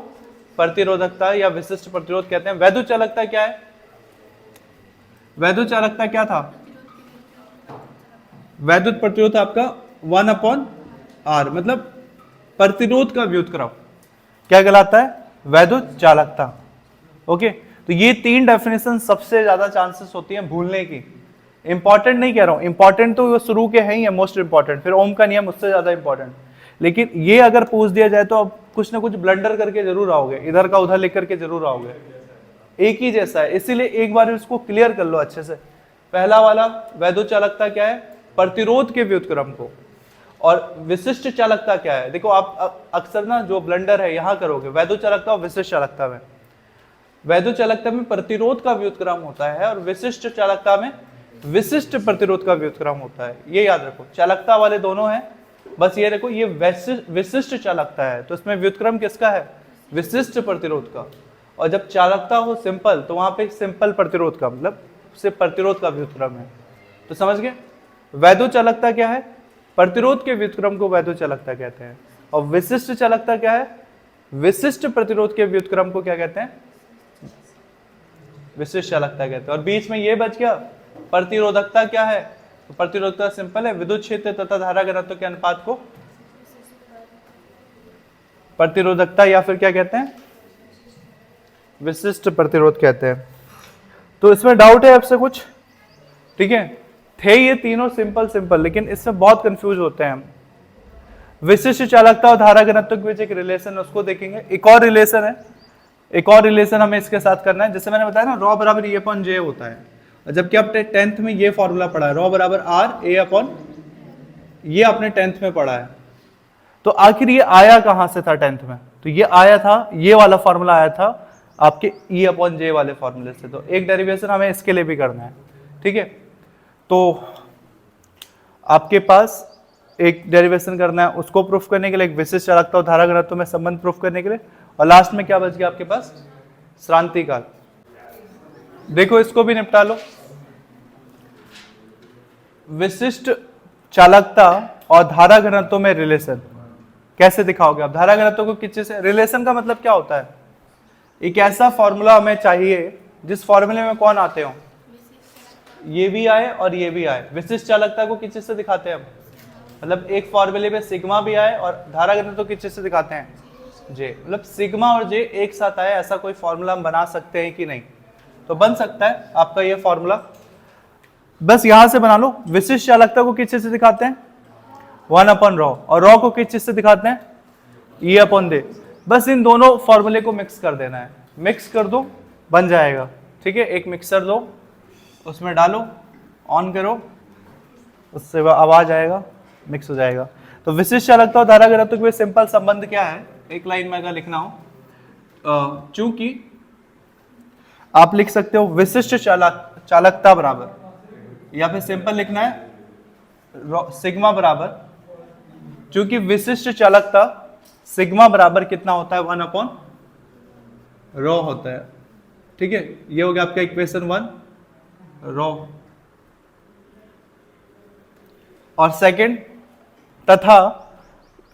प्रतिरोधकता या विशिष्ट प्रतिरोध कहते हैं। वैद्युत चालकता क्या है, वैद्युत चालकता क्या था, वैद्युत प्रतिरोध आपका 1 अपॉन आर, मतलब प्रतिरोध का व्युत्क्रम क्या कहलाता है, वैद्युत चालकता। ओके, तो ये 3 डेफिनेशन सबसे ज्यादा चांसेस होती हैं भूलने की। इंपॉर्टेंट नहीं कह रहा हूं, इंपॉर्टेंट तो वो शुरू के हैं ही है, मोस्ट इंपॉर्टेंट, फिर ओम का नियम उससे ज्यादा इंपॉर्टेंट। लेकिन ये अगर पूछ दिया जाए तो अब कुछ ना कुछ ब्लंडर करके जरूर आओगे, इधर का उधर लेकर के जरूर आओगे, एक ही जैसा है, इसीलिए एक बार इसको क्लियर कर लो अच्छे से। पहला वाला वैद्युत चालकता क्या है, प्रतिरोध के व्युत्क्रम को, और विशिष्ट चालकता क्या है, देखो आप अक्सर ना जो ब्लंडर है यहां करोगे, वैद्युत चालकता और विशिष्ट चालकता में, वैद्युत चालकता में प्रतिरोध का व्युत्क्रम होता है और विशिष्ट चालकता में विशिष्ट प्रतिरोध का व्युत्क्रम होता है। ये याद रखो, चालकता वाले दोनों हैं, बस ये देखो ये विशिष्ट चालकता है तो इसमें व्युत्क्रम किसका है, विशिष्ट प्रतिरोध का। और जब चालकता हो सिंपल तो वहां पे सिंपल प्रतिरोध का, मतलब सिर्फ प्रतिरोध का व्युत्क्रम है। तो समझ गए, वैद्युत चालकता क्या है? प्रतिरोध के व्युत्क्रम को वैद्युत चालकता कहते हैं। और विशिष्ट चालकता क्या है? विशिष्ट प्रतिरोध के व्युत्क्रम को क्या कहते हैं? विशिष्ट चालकता कहते हैं। और बीच में ये बच गया प्रतिरोधकता क्या है? तो प्रतिरोधकता सिंपल है, विद्युत क्षेत्र तथा धारा घनत्व के अनुपात को प्रतिरोधकता या फिर क्या कहते हैं? विशिष्ट प्रतिरोध कहते हैं। तो इसमें डाउट है आपसे कुछ? ठीक है, थे ये तीनों सिंपल, लेकिन इसमें बहुत कंफ्यूज होते हैं हम। विशिष्ट चालकता और धारा घनत्व के बीच एक रिलेशन है, उसको देखेंगे। एक और रिलेशन है, एक और रिलेशन हमें इसके साथ करना है। जैसे मैंने बताया ना, रॉ बराबर ए अपॉन जे होता है। जबकि आपने 10th में ये फॉर्मूला पढ़ा है, रॉ बराबर आर ए अपॉन, ये आपने 10th में पढ़ा है। तो आखिर ये आया कहां से था 10th में? तो ये आया था, ये वाला फॉर्मूला आया था आपके ई अपॉन जे वाले फॉर्मूले से। तो एक डेरिवेशन हमें इसके लिए भी करना है। ठीक है, तो आपके पास एक डेरिवेशन करना है, उसको प्रूफ करने के लिए, एक विशिष्ट चालकता और धारा घनत्व में संबंध प्रूफ करने के लिए, और लास्ट में क्या बच गया आपके पास? श्रांति काल। देखो इसको भी निपटा लो। विशिष्ट चालकता और धारा घनत्व में रिलेशन कैसे दिखाओगे आप? धारा घनत्व को किस चीज से? रिलेशन का मतलब क्या होता है? एक ऐसा फॉर्मूला हमें चाहिए जिस फॉर्मूले में कौन आते हो? ये भी आए और ये भी आए। विशिष्ट चालकता को किस चीज से दिखाते हैं हम? मतलब एक फॉर्मूले में सिग्मा भी आए और धारा घनत्व किस चीज से दिखाते हैं? जे। मतलब सिग्मा और जे एक साथ आए, ऐसा कोई फॉर्मूला हम बना सकते हैं कि नहीं? तो बन सकता है आपका ये फॉर्मूला, बस यहां से बना लो। विशिष्ट चालकता को किस चीज से दिखाते हैं? 1 अपॉन रॉ, और रॉ को किस चीज से दिखाते हैं? ई अपॉन दे। बस इन दोनों फॉर्मूले को मिक्स कर देना है, मिक्स कर दो, बन जाएगा। ठीक है, एक मिक्सर लो, उसमें डालो, ऑन करो, उससे आवाज आएगा, मिक्स हो जाएगा। तो विशिष्ट चालकता और धारा घनत्व के बीच सिंपल संबंध क्या है? एक लाइन में अगर लिखना हो, चूंकि आप लिख सकते हो विशिष्ट चालकता बराबर, या फिर सिंपल लिखना है सिग्मा बराबर, चूंकि विशिष्ट चालकता सिग्मा बराबर कितना होता है? 1 अपॉन रॉ होता है। ठीक है, ये हो गया आपका इक्वेशन 1 रॉ। और सेकंड, तथा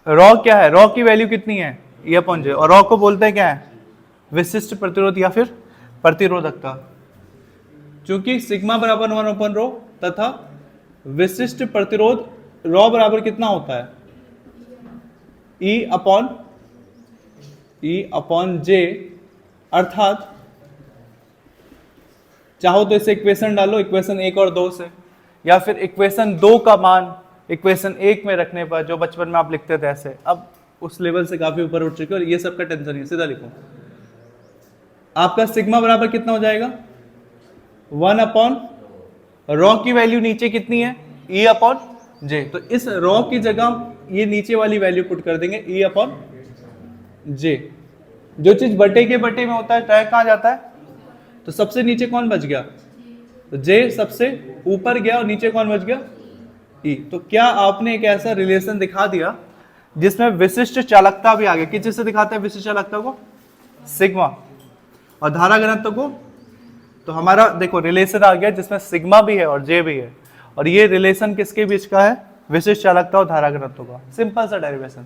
रॉ क्या है? रॉ की वैल्यू कितनी है? ई अपॉन जे। और रॉ को बोलते हैं क्या है? विशिष्ट प्रतिरोध या फिर प्रतिरोधकता। चूंकि सिग्मा बराबर 1 अपॉन रॉ तथा विशिष्ट प्रतिरोध रॉ बराबर कितना होता है? ई अपॉन जे। अर्थात चाहो तो इसे इक्वेशन डालो, इक्वेशन 1 और 2 से, या फिर इक्वेशन 2 का मान इक्वेशन 1 में रखने पर, जो बचपन में आप लिखते थे ऐसे। अब उस लेवल से काफी ऊपर उठ चुके हो और ये सब का टेंशन नहीं, सीधा लिखो। आपका सिग्मा बराबर कितना हो जाएगा? 1 अपॉन रॉ की वैल्यू नीचे कितनी है? ई अपॉन जे। तो इस रॉ की जगह ये नीचे वाली वैल्यू पुट कर देंगे, ई अपॉन जे। जो चीज बटे के बटे में होता है, टैग कहां जाता है? तो सबसे नीचे कौन बच गया? तो जे सबसे ऊपर गया और नीचे कौन बच गया? ई। तो क्या आपने एक ऐसा रिलेशन दिखा दिया जिसमें विशिष्ट चालकता भी आ गया। किस चीज से दिखाते हैं विशिष्ट चालकता को? सिग्मा। और धारा घनत्व को? तो हमारा देखो रिलेशन आ गया जिसमें सिग्मा भी है और जे भी है। और ये रिलेशन किसके बीच का है? विशिष्ट चालकता और धारा घनत्व का। सिंपल सा डेरिवेशन।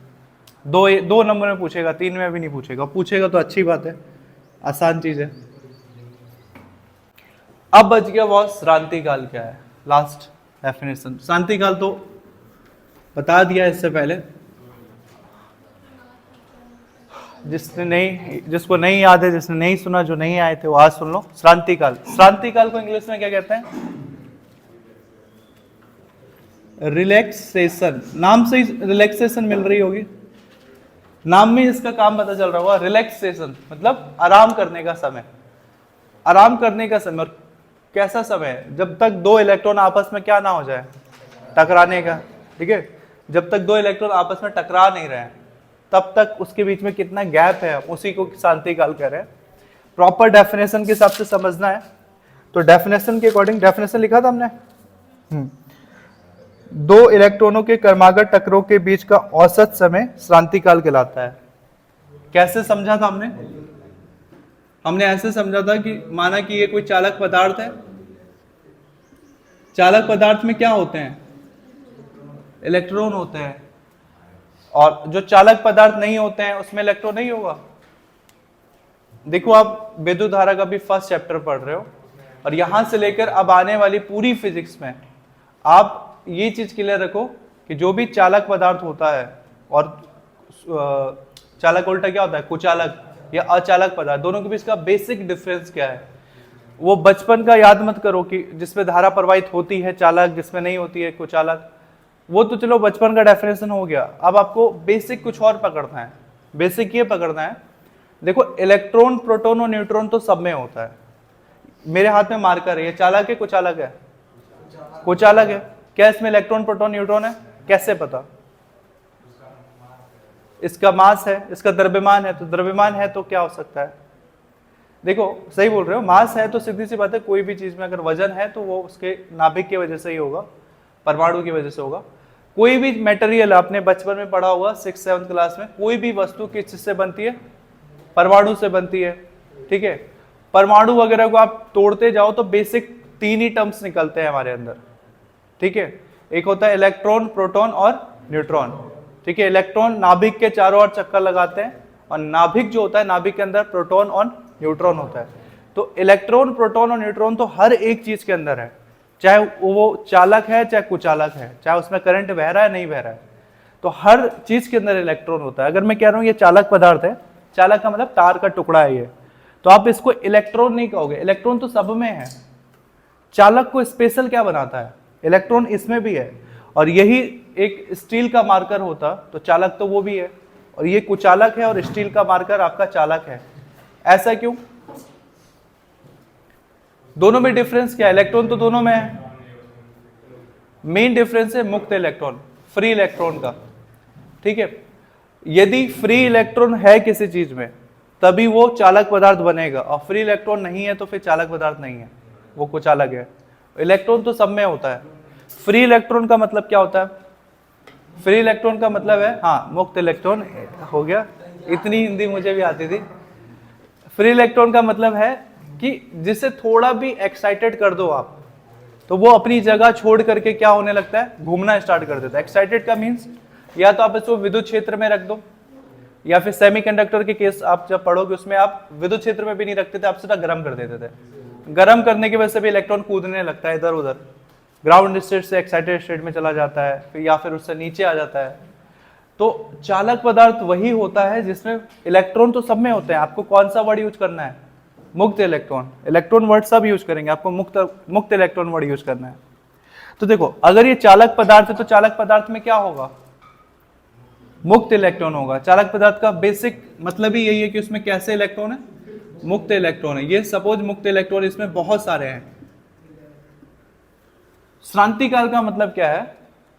दो नंबर में पूछेगा, 3 में भी नहीं पूछेगा। पूछेगा तो अच्छी बात है, आसान चीज है। अब बच गया वो श्रांति काल क्या है, लास्ट डेफिनेशन। श्रांति काल तो बता दिया इससे पहले, जिसको नहीं याद है, जिसने नहीं सुना, जो नहीं आए थे वो आज सुन लो। श्रांति काल, श्रांति काल को इंग्लिश में क्या कहते हैं? रिलैक्सेशन। नाम से ही रिलैक्सेशन मिल रही होगी, नाम में इसका काम पता चल रहा होगा। रिलैक्सेशन मतलब आराम करने का समय, आराम करने का समय। और कैसा समय है? जब तक 2 इलेक्ट्रॉन आपस में क्या ना हो जाए, टकराने का। ठीक है, जब तक 2 इलेक्ट्रॉन आपस में टकरा नहीं रहे हैं तब तक उसके बीच में कितना गैप है, उसी को श्रांति काल कह रहे हैं। प्रॉपर डेफिनेशन के हिसाब से समझना है। तो डेफिनेशन के अकॉर्डिंग, डेफिनेशन लिखा था हमने, 2 इलेक्ट्रॉनों के क्रमागत टकराव के बीच का औसत समय श्रांति काल कहलाता है। कैसे समझा था हमने? हमने ऐसे समझा था कि माना कि ये कोई चालक पदार्थ है। चालक पदार्थ में क्या होते हैं? इलेक्ट्रॉन होते हैं, और जो चालक पदार्थ नहीं होते हैं उसमें इलेक्ट्रॉन नहीं होगा। देखो आप विद्युत धारा का भी फर्स्ट चैप्टर पढ़ रहे हो, और यहां से लेकर अब आने वाली पूरी फिजिक्स में आप ये चीज क्लियर रखो कि जो भी चालक पदार्थ होता है, और चालक उल्टा क्या होता है, कुचालक या अचालक पदार्थ, दोनों के बीच का बेसिक डिफरेंस क्या है, वो बचपन का याद मत करो कि जिसमें धारा प्रवाहित होती है चालक, जिसमें नहीं होती है कुचालक। वो तो चलो बचपन का डेफिनेशन हो गया। अब आपको बेसिक कुछ और पकड़ना है। बेसिक ये पकड़ना है, देखो इलेक्ट्रॉन, प्रोटॉन और न्यूट्रॉन तो सब में होता है। मेरे हाथ में मार्कर है, ये चालक है कुचालक है? कुचालक है। क्या इसमें इलेक्ट्रॉन, प्रोटॉन, न्यूट्रॉन है? कैसे पता? इसका मास है, इसका द्रव्यमान है, तो द्रव्यमान है तो क्या हो सकता है? देखो सही बोल रहे हो, मास है तो सीधी सी बात है, कोई भी चीज में अगर वजन है तो वो उसके नाभिक की वजह से ही होगा, परमाणु की वजह से होगा। कोई भी मटेरियल आपने बचपन में पढ़ा होगा 6-7 क्लास में, कोई भी वस्तु किस चीज से बनती है? परमाणु से बनती है। ठीक है, परमाणु वगैरह को आप तोड़ते जाओ तो बेसिक 3 ही टर्म्स निकलते हैं हमारे अंदर। ठीक है, एक होता है इलेक्ट्रॉन, प्रोटॉन और न्यूट्रॉन। ठीक है, इलेक्ट्रॉन नाभिक के चारों ओर चक्कर लगाते हैं, और नाभिक जो होता है, नाभिक के अंदर प्रोटॉन और न्यूट्रॉन होता है। तो इलेक्ट्रॉन, प्रोटॉन और न्यूट्रॉन तो हर एक चीज के अंदर है, चाहे वो चालक है चाहे कुचालक है, चाहे उसमें करंट बह रहा है नहीं बह रहा है, तो हर चीज के अंदर इलेक्ट्रॉन होता है। अगर मैं कह रहा हूं ये चालक पदार्थ है, चालक का मतलब तार का टुकड़ा है ये, तो आप इसको इलेक्ट्रॉन नहीं कहोगे, इलेक्ट्रॉन तो सब में है। चालक को स्पेशल क्या बनाता है? इलेक्ट्रॉन इसमें भी है, और यही एक स्टील का मार्कर होता तो चालक तो वो भी है, और ये कुचालक है और स्टील का मार्कर आपका चालक है। ऐसा क्यों? दोनों में डिफरेंस क्या है? इलेक्ट्रॉन तो दोनों में है। मेन डिफरेंस है मुक्त इलेक्ट्रॉन, फ्री इलेक्ट्रॉन का। ठीक है, यदि फ्री इलेक्ट्रॉन है किसी चीज में तभी वो चालक पदार्थ बनेगा, और फ्री इलेक्ट्रॉन नहीं है तो फिर चालक पदार्थ नहीं है, वो कुचालक है। इलेक्ट्रॉन तो सब में होता है। फ्री इलेक्ट्रॉन का मतलब क्या होता है? फ्री इलेक्ट्रॉन का मतलब है, हाँ मुक्त इलेक्ट्रॉन हो गया, इतनी हिंदी मुझे भी आती थी। फ्री इलेक्ट्रॉन का मतलब है कि जिसे थोड़ा भी एक्साइटेड कर दो आप, तो वो अपनी जगह छोड़ करके क्या होने लगता है? घूमना स्टार्ट कर देता है। एक्साइटेड का मीन्स या तो आप इसको विद्युत क्षेत्र में रख दो, या फिर सेमीकंडक्टर के केस आप जब पढ़ोगे उसमें आप विद्युत क्षेत्र में भी नहीं रखते थे, आप सीधा गर्म कर देते थे। गर्म करने की वजह से भी इलेक्ट्रॉन कूदने लगता है इधर उधर, ग्राउंड स्टेट से एक्साइटेड स्टेट में चला जाता है, फिर या फिर उससे नीचे आ जाता है। तो चालक पदार्थ वही होता है जिसमें इलेक्ट्रॉन तो सब में होते हैं। आपको कौन सा वर्ड यूज करना है? मुक्त इलेक्ट्रॉन। इलेक्ट्रॉन वर्ड सब यूज करेंगे, आपको मुक्त इलेक्ट्रॉन वर्ड यूज करना है। तो देखो अगर ये चालक पदार्थ है तो चालक पदार्थ में क्या होगा? मुक्त इलेक्ट्रॉन होगा। चालक पदार्थ का बेसिक मतलब ही यही है कि उसमें कैसे इलेक्ट्रॉन है? मुक्त इलेक्ट्रॉन है। ये सपोज मुक्त इलेक्ट्रॉन इसमें बहुत सारे हैं। श्रांतिकाल का मतलब क्या है?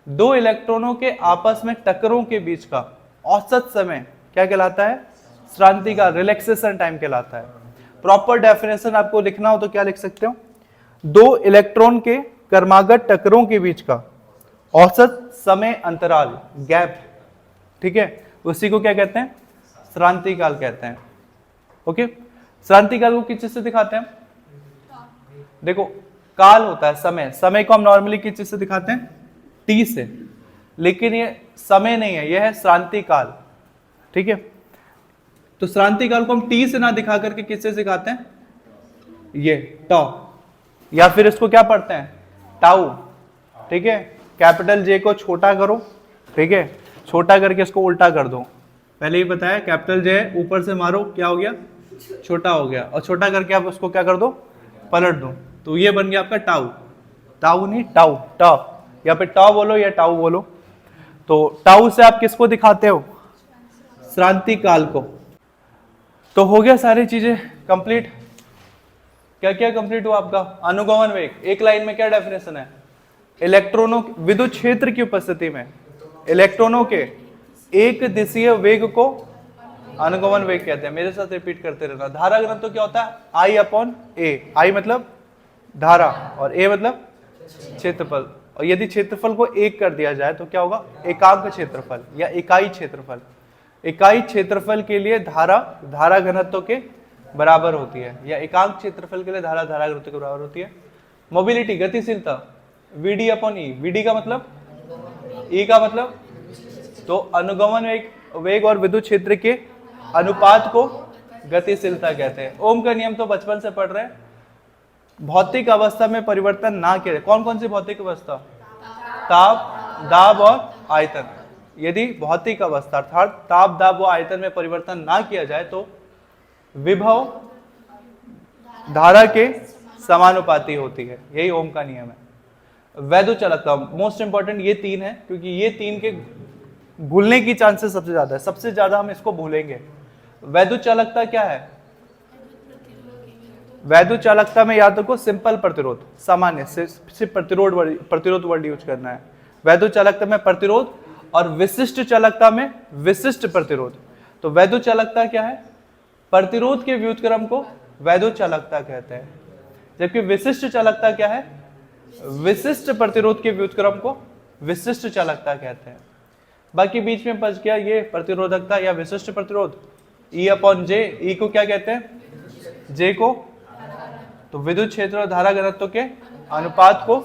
दो इलेक्ट्रॉनों के आपस में टक्करों के बीच का औसत समय क्या कहलाता है? श्रांतिकाल, रिलैक्सेशन टाइम कहलाता है। प्रॉपर डेफिनेशन आपको लिखना हो तो क्या लिख सकते हो? दो इलेक्ट्रॉन के क्रमागत टक्करों के बीच का औसत समय अंतराल, गैप। ठीक है, उसी को क्या कहते हैं? श्रांतिकाल कहते हैं। ओके, श्रांतिकाल को किस चीज से दिखाते हैं? देखो काल होता है समय, समय को हम नॉर्मली किस चीज से दिखाते हैं? टी से, लेकिन ये समय नहीं है, यह है श्रांतिकाल। ठीक है, तो श्रांतिकाल को हम टी से ना दिखा करके किससे दिखाते हैं? ये टाउ, या फिर इसको क्या पढ़ते हैं? टाउ। ठीक है, कैपिटल जे को छोटा करो, ठीक है, छोटा करके इसको उल्टा कर दो। पहले ही बताया कैपिटल जे ऊपर से मारो क्या हो गया? छोटा हो गया, और छोटा करके आप उसको क्या कर दो? पलट दो, तो ये बन गया आपका टाउ। टाउ नहीं टाउ, टाउ, या फिर टाउ बोलो या टाउ बोलो। तो टाउ से आप किसको दिखाते हो? श्रांतिकाल को। तो हो गया सारी चीजें कंप्लीट। क्या क्या कंप्लीट हुआ आपका? अनुगमन वेग। एक लाइन में क्या डेफिनेशन है? इलेक्ट्रॉनों, विद्युत क्षेत्र की उपस्थिति में इलेक्ट्रॉनों के एक दिशीय वेग को अनुगमन वेग कहते हैं। मेरे साथ रिपीट करते रहना। धारा घनत्व तो क्या होता है? I अपॉन ए। आई मतलब धारा और ए मतलब क्षेत्रफल। और यदि क्षेत्रफल को एक कर दिया जाए तो क्या होगा? एकांक क्षेत्रफल या इकाई क्षेत्रफल। इकाई क्षेत्रफल के लिए धारा घनत्व के बराबर होती है, या एकांक क्षेत्रफल के लिए धारा घनत्व के बराबर होती है। मोबिलिटी, गतिशीलता, वीडी अपॉन ई। वीडी का मतलब ई का मतलब, तो अनुगमन वेग और विद्युत क्षेत्र के अनुपात को गतिशीलता कहते हैं। ओम का नियम तो बचपन से पढ़ रहे हैं। भौतिक अवस्था में परिवर्तन ना किया जाए, कौन कौन सी भौतिक अवस्था? ताप, दाब और आयतन। यदि भौतिक अवस्था अर्थात ताप, दाब व आयतन में परिवर्तन ना किया जाए तो विभव धारा के समानुपाती होती है, यही ओम का नियम है। वैद्युत चालकता मोस्ट इंपॉर्टेंट, ये तीन है क्योंकि ये तीन के भूलने की चांसेस सबसे ज्यादा है, सबसे ज्यादा हम इसको भूलेंगे। वैद्युत चालकता क्या है? वैद्युत चालकता में याद रखो सिंपल प्रतिरोध, सामान्य सिर्फ प्रतिरोध वर्ड यूज करना है। वैद्युत चालकता में प्रतिरोध और विशिष्ट चालकता में विशिष्ट प्रतिरोध। तो वैद्युत चालकता क्या है? प्रतिरोध के व्युत्क्रम को वैद्युत चालकता कहते हैं, जबकि विशिष्ट चालकता क्या है? विशिष्ट प्रतिरोध के व्युत्क्रम को विशिष्ट चालकता कहते हैं। बाकी बीच में बच गया ये प्रतिरोधकता या विशिष्ट प्रतिरोध, E अपॉन जे। ई को क्या कहते हैं? जे को, तो विद्युत क्षेत्र और धारा घनत्व के अनुपात को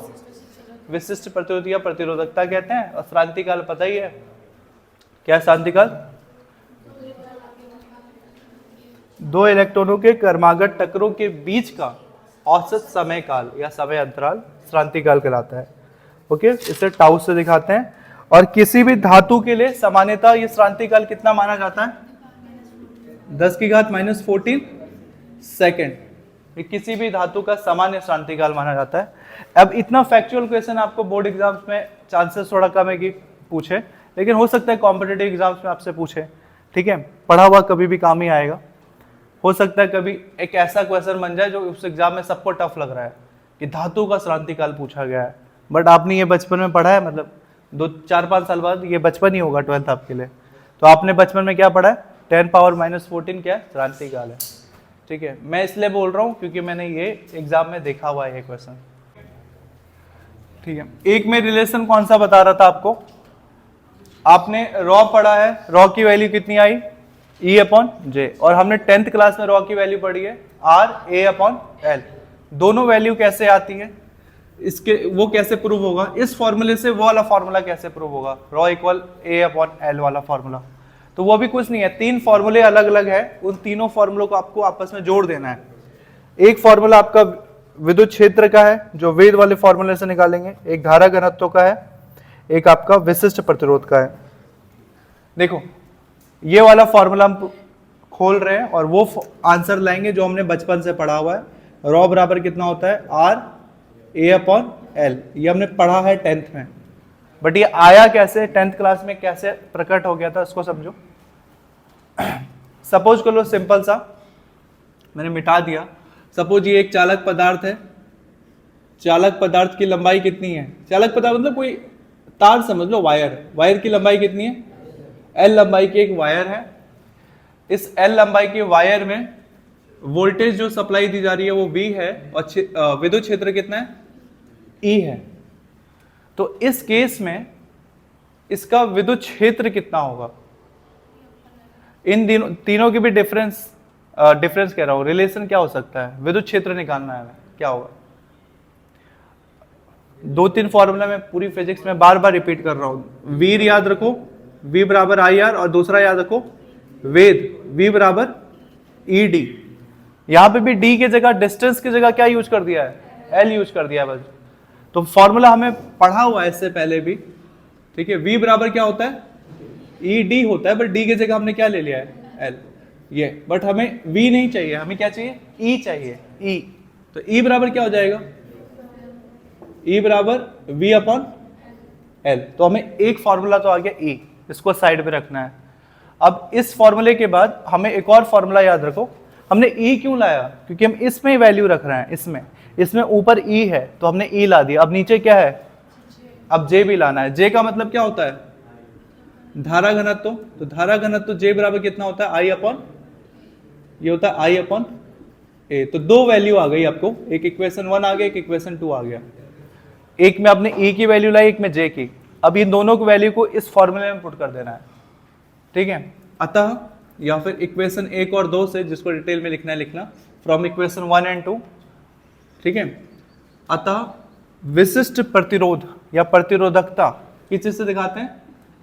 विशिष्ट प्रतिरोध या प्रतिरोधकता कहते हैं। और क्रांतिकाल पता ही है क्या? क्रांतिकाल दो इलेक्ट्रॉनों के क्रमागत टक्करों के बीच का औसत समय काल या समय अंतराल क्रांतिकाल कहलाता है। ओके, इसे टाउ से दिखाते हैं। और किसी भी धातु के लिए सामान्यतः ये क्रांतिकाल कितना माना जाता है? 10⁻⁻14 सेकेंड। किसी भी धातु का सामान्य क्रांतिकाल माना जाता है। अब इतना फैक्चुअल क्वेश्चन आपको बोर्ड एग्जाम्स में चांसेस थोड़ा कम है कि पूछे, लेकिन हो सकता है कॉम्पिटिटिव एग्जाम्स में आपसे पूछे। ठीक है, पढ़ा हुआ कभी भी काम ही आएगा। हो सकता है कभी एक ऐसा क्वेश्चन बन जाए जो उस एग्जाम में सबको टफ लग रहा है कि धातु का क्रांतिकाल पूछा गया है, बट आपने ये बचपन में पढ़ा है, मतलब 2-4-5 साल बाद ये बचपन ही होगा 12th आपके लिए। तो आपने बचपन में क्या पढ़ा है? 10⁻⁻14 क्या क्रांतिकाल है। ठीक है, मैं इसलिए बोल रहा हूँ क्योंकि मैंने ये एग्जाम में देखा हुआ है ये क्वेश्चन। ठीक है, एक में रिलेशन कौन सा बता रहा था आपको? आपने रॉ पढ़ा है, रॉ की वैल्यू कितनी आई? E अपॉन जे। और हमने 10th क्लास में रॉ की वैल्यू पढ़ी है RA अपॉन L। दोनों वैल्यू कैसे आती है, इसके वो कैसे प्रूव होगा? इस फॉर्मूले से वो वाला फॉर्मूला कैसे प्रूव होगा? Raw equal A upon L वाला फॉर्मूला। तो वो भी कुछ नहीं है, 3 फॉर्मूले अलग अलग है, उन तीनों फॉर्मूलों को आपको आपस में जोड़ देना है। एक फॉर्मूला आपका विद्युत क्षेत्र का है जो वेद वाले फॉर्मूले से निकालेंगे, एक धारा घनत्व का है, एक आपका विशिष्ट प्रतिरोध का है। देखो ये वाला फॉर्मूला हम खोल रहे हैं और वो आंसर लाएंगे जो हमने बचपन से पढ़ा हुआ है। रॉ बराबर कितना होता है? RA upon L। ये हमने पढ़ा है 10th में, बट ये आया कैसे, 10th क्लास में कैसे प्रकट हो गया था इसको समझो। सपोज कर लो सिंपल सा, मैंने मिटा दिया। सपोज ये एक चालक पदार्थ है, चालक पदार्थ की लंबाई कितनी है? चालक पदार्थ मतलब कोई तार समझ लो, वायर की लंबाई कितनी है? L लंबाई की एक वायर है। इस L लंबाई के वायर में वोल्टेज जो सप्लाई दी जा रही है वो V है और विद्युत क्षेत्र कितना है? E है। तो इस केस में इसका विद्युत क्षेत्र कितना होगा? इन तीनों की भी डिफरेंस कह रहा हूं, रिलेशन क्या हो सकता है? विद्युत क्षेत्र निकालना है, क्या होगा? 2-3 फॉर्मूला में पूरी फिजिक्स में बार बार रिपीट कर रहा हूं। वीर याद रखो, V बराबर IR, और दूसरा याद रखो वेद, V बराबर ED। यहां पे भी D की जगह, डिस्टेंस की जगह क्या यूज कर दिया है? L यूज कर दिया है बस। तो फॉर्मूला हमें पढ़ा हुआ है इससे पहले भी। ठीक है, V बराबर क्या होता है? ED होता है, बट D की जगह हमने क्या ले लिया है? L। ये बट हमें V नहीं चाहिए, हमें क्या चाहिए? E चाहिए, E। तो E बराबर क्या हो जाएगा? E बराबर V अपॉन L। तो हमें एक फॉर्मूला तो आ गया E, इसको साइड पे रखना है। अब इस फॉर्मूले के बाद हमें एक और फॉर्मूला याद रखो। हमने E क्यों लाया? क्योंकि हम इसमें ही वैल्यू रख रहे हैं, इसमें ऊपर E है तो हमने E ला दिया। अब नीचे क्या है? अब J भी लाना है। J का मतलब क्या होता है? धारा घनत्व। तो धारा घनत्व J बराबर कितना होता है? I अपॉन, ये होता है I अपॉन A। तो 2 वैल्यू आ गई आपको, एक इक्वेशन 1 आ गया, एक इक्वेशन 2 आ गया। एक में आपने E की वैल्यू लाई, एक में J की। अब इन दोनों की वैल्यू को इस फॉर्मूले में पुट कर देना है। ठीक है, अतः या फिर इक्वेशन 1 और 2 से, जिसको डिटेल में लिखना है लिखना, फ्रॉम इक्वेशन 1 एंड 2। ठीक है, अतः विशिष्ट प्रतिरोध या प्रतिरोधकता किस चीज से दिखाते हैं?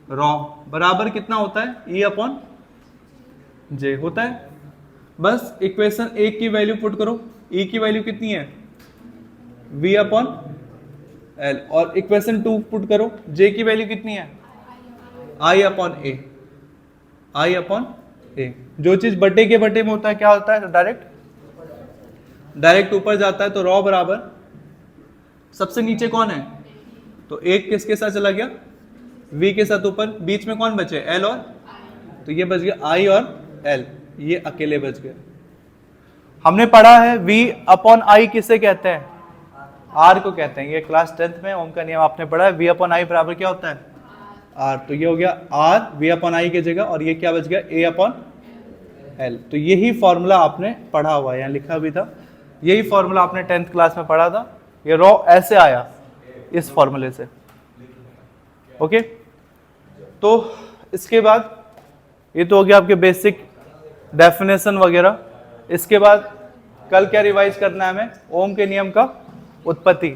रॉ बराबर कितना होता है? E अपॉन जे होता है। बस इक्वेशन 1 की वैल्यू पुट करो, E की वैल्यू कितनी है? V upon L. और इक्वेशन 2 पुट करो, J की वैल्यू कितनी है? I upon A, I upon A. जो चीज बटे के बटे में होता है क्या होता है? तो डायरेक्ट ऊपर जाता है। तो रॉ बराबर सबसे नीचे कौन है? तो एक किसके साथ चला गया? V के साथ ऊपर। बीच में कौन बचे? L और, तो ये बच गया I और L, ये अकेले बच गए। हमने पढ़ा है V अपॉन I किसे कहते हैं? R को कहते हैं। ये क्लास 10th में ओम का नियम आपने पढ़ा है। V अपॉन I बराबर क्या होता है? R। तो ये हो गया R V अपॉन I की जगह, और ये क्या बच गया? A upon L। तो यही फॉर्मूला आपने पढ़ा हुआ है, यहाँ लिखा भी था। यही फॉर्मूला आपने 10th क्लास में पढ़ा था। ये रॉ ऐसे आया इस फॉर्मूले से। ओके, तो इसके बाद ये तो हो गया आपके बेसिक डेफिनेशन वगैरह। इसके बाद कल क्या रिवाइज करना है हमें? ओम के नियम का उत्पत्ति।